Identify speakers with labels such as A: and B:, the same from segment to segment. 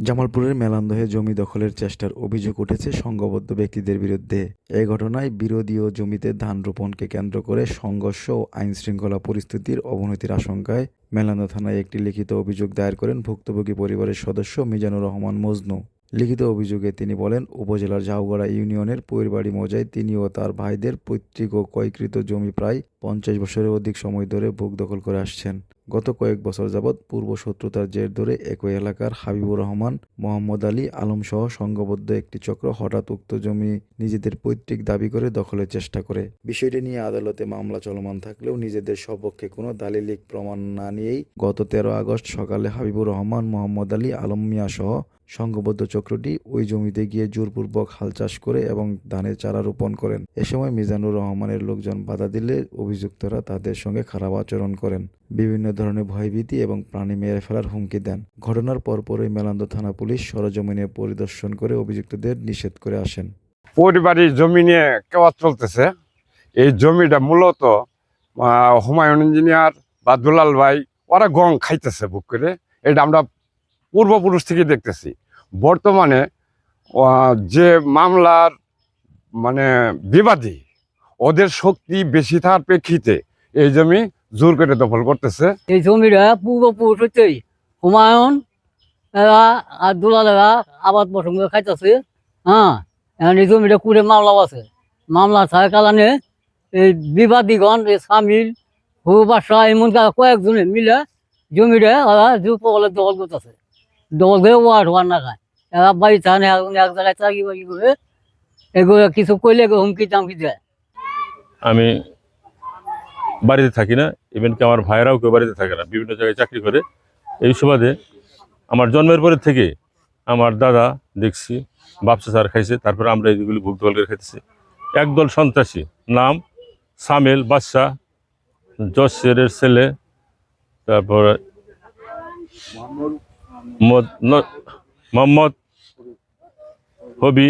A: জামালপুরের মেলান্দহে জমি দখলের চেষ্টার অভিযোগ উঠেছে সংঘবদ্ধ ব্যক্তিদের বিরুদ্ধে। এ ঘটনায় বিরোধীয় জমিতে ধান রোপণকে কেন্দ্র করে সংঘর্ষ ও আইনশৃঙ্খলা পরিস্থিতির অবনতির আশঙ্কায় মেলান্দহ থানায় একটি লিখিত অভিযোগ দায়ের করেন ভুক্তভোগী পরিবারের সদস্য মিজানুর রহমান মজনু। লিখিত অভিযোগে তিনি বলেন, উপজেলার ঝাউগড়া ইউনিয়নের পৈরবাড়ি মৌজায় তিনি ও তার ভাইদের পৈতৃক ও ক্রয়কৃত জমি প্রায় ৫০ বছরের অধিক সময় ধরে ভোগ দখল করে আসছেন। গত কয়েক বছর যাবৎ পূর্ব শত্রুতার জের ধরে একই এলাকার হাবিবুর রহমান, মোহাম্মদ আলী আলমসহ সংঘবদ্ধ একটি চক্র হঠাৎ উক্ত জমি নিজেদের পৈতৃক দাবি করে দখলের চেষ্টা করে। বিষয়টি নিয়ে আদালতে মামলা চলমান থাকলেও নিজেদের সপক্ষে কোনো দালিলিক প্রমাণ না নিয়েই গত ১৩ আগস্ট সকালে হাবিবুর রহমান, মোহাম্মদ আলী আলম মিয়া সহ সংঘবদ্ধ চক্রটি ওই জমিতে গিয়ে জোরপূর্বক হাল চাষ করে এবং ধানের চারা রোপণ করেন। এ সময় মিজানুর রহমানের লোকজন বাধা দিলে অভিযুক্তরা তাদের সঙ্গে খারাপ আচরণ করেন, বিভিন্ন ধরনের ভয়ভীতি এবং প্রাণী মেরে ফেলার হুমকি দেন। ঘটনার পরপরই মেলান্দহ থানা পুলিশ সরেজমিনে পরিদর্শন করে অভিযুক্তদের নিষেধ করে আসেন।
B: পরিবারের জমি নিয়ে কেওয়াজ চলতেছে। এই জমিটা মূলত হুমায়ুন ইঞ্জিনিয়ার বা দুলাল ভাই ওরা গং খাইতেছে বুক করে। এটা আমরা পূর্বপুরুষ থেকে দেখতেছি। বর্তমানে যে মামলার মানে বিবাদী, ওদের শক্তি বেশি থাকার প্রেক্ষিতে এই জমি জোর করে দখল করতেছে।
C: এই জমিটা পূর্বপুরুষ হইতেই হুমায়ুন এরা আর দুলাল এরা আবাদ পছন্দ খাইতেছে। হ্যাঁ, এখন এই জমিটা কুড়ে মামলাও আছে। মামলা থাকার কারণে এই বিবাদীগণ, এই সামিল হু বাসা এমন কয়েকজনে মিলে জমিটা ওরা জোরপকলে দখল করতেছে। দখল করে ওয়ার্ড হওয়ার না খায়। এরা বাড়ি থানে এক জায়গায় চাকরি বাকরি করে এগুলো কিছু করলে হুমকি টামকি দেয়।
D: আমি বাড়িতে থাকি না, ইভেন কি আমার ভাইয়েরাও কেউ বাড়িতে থাকে না, বিভিন্ন জায়গায় চাকরি করে। এই সুবাদে আমার জন্মের পরে থেকে আমার দাদা দেখছি বাপসা চার খাইছে, তারপরে আমরা এইগুলি ভোগ দখল করে খাইতেছি। একদল সন্ত্রাসী, নাম সামেল বাদশাহ, জশেরের ছেলে, তারপর মোহাম্মদ হবি,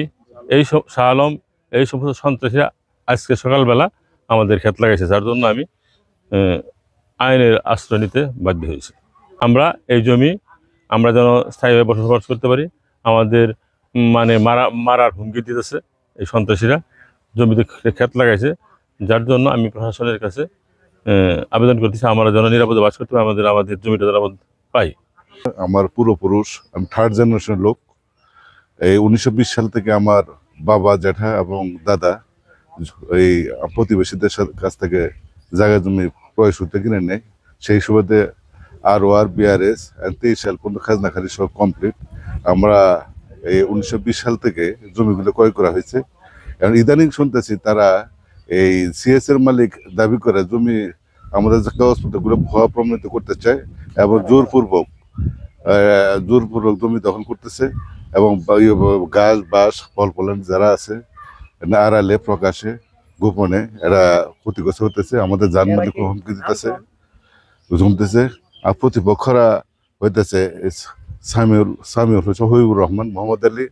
D: এই শাহ আলম, এই সমস্ত সন্ত্রাসীরা আজকে সকালবেলা আমাদের ক্ষেত লাগাইছে, যার জন্য আমি আইনের আশ্রয় নিতে বাধ্য হয়েছি। আমরা এই জমি আমরা যেন স্থায়ীভাবে বসবাস করতে পারি, আমাদের মানে মারার হুমকি দিতেছে এই সন্ত্রাসীরা, জমিতে ক্ষেত লাগাইছে, যার জন্য আমি প্রশাসনের কাছে আবেদন করতেছি আমরা যেন নিরাপদে বাস করতে পারি, আমাদের জমিটা যেন পাই।
E: আমার পূর্বপুরুষ, আমি থার্ড জেনারেশনের লোক। এই 1920 সাল থেকে আমার বাবা, জ্যাঠা এবং দাদা এই প্রতিবেশীদের কাছ থেকে জায়গা জমি ক্রয় সূত্রে কিনে নেয়। সেই সুবাদে ROR, BRS 23 সাল পর্যন্ত খাজনা খালি সব কমপ্লিট। আমরা এই 1920 সাল থেকে জমিগুলো ক্রয় করা হয়েছে। এখন ইদানিং শুনতেছি তারা এই CS এর মালিক দাবি করে জমি আমাদের যে কাগজপত্রগুলো ভুয়া প্রমাণিত করতে চায় এবং জোরপূর্বক জমি দখল করতেছে এবং গাছ বাস ফল ফলান যারা আছে আড়ালে প্রকাশে গোপনে এরা ক্ষতিগ্রস্ত হতেছে, আমাদের জানমালকে হুমকি দিতেছে, জমতেছে। আর প্রতিপক্ষরা হইতেছে সামিউল হাবিবুর রহমান, মোহাম্মদ আলী,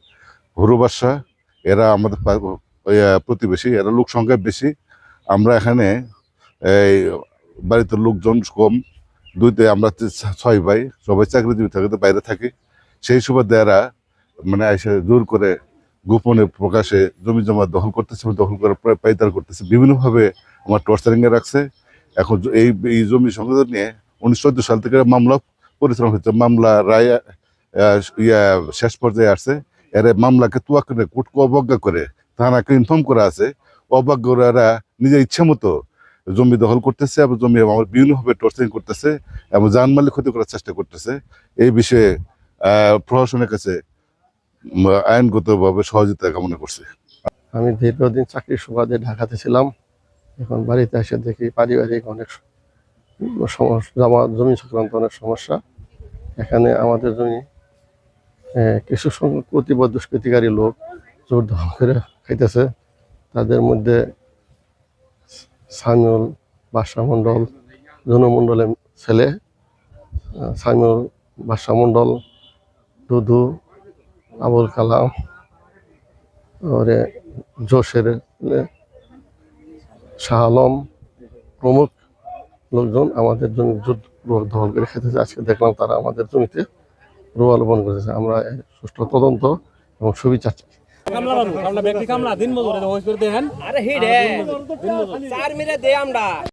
E: হুরু বাদশা। এরা আমাদের প্রতিবেশী, এরা লোক সংখ্যা বেশি। আমরা এখানে এই বাড়িতে লোকজন কম, আমরা 6 ভাই, সবাই চাকরিজীবী থাকতে বাইরে থাকি। সেই সুবাদে এরা মানে এসে জোর করে গোপনে প্রকাশে জমি জমা দখল করতেছে, দখল করে পাইতার করতেছে, বিভিন্নভাবে আমার টর্চারিং এ রাখছে। এখন এই জমি সংযোজন নিয়ে 1914 সাল থেকে মামলা পরিচালনা হচ্ছে। মামলা রায় শেষ পর্যায়ে আসছে। এর মামলাকে তুয়া করে কোর্টকে অবজ্ঞা করে থানাকে ইনফর্ম করা আছে। অবজ্ঞা করে এরা নিজের ইচ্ছা মতো জমি দখল করতেছে এবং জমি আমার বিভিন্নভাবে টর্চারিং করতেছে এবং জানমালের ক্ষতি করার চেষ্টা করতেছে। এই বিষয়ে প্রশাসনের কাছে আইনগতভাবে সহযোগিতা কামনা করছে।
F: আমি দীর্ঘদিন চাকরির সুবাদে ঢাকাতে ছিলাম। এখন বাড়িতে এসে দেখি পারিবারিক অনেক সমস্যা, জমি সংক্রান্ত অনেক সমস্যা। এখানে আমাদের জমি কিছু সংখ্যক প্রতিবাদ দুষ্কৃতিকারী লোক জোর দখল করে খাইতেছে। তাদের মধ্যে সামিউল বাদশা মণ্ডল, জনু মণ্ডলের ছেলে সামিউল বাদশা মণ্ডল, দুদু, আবুল কালাম, ওরে জোশের শাহ আলম প্রমুখ লোকজন আমাদের জমি দখল করে খেতেছে। আজকে দেখলাম তারা আমাদের জমিতে প্রবলম্বন করেছে। আমরা এর সুষ্ঠু তদন্ত এবং সুবিচার চাই।
G: কামলা ব্যক্তি কামলা দিন মজুরি করে দেন। আরে হিডে 4 মিনিট দে আমরা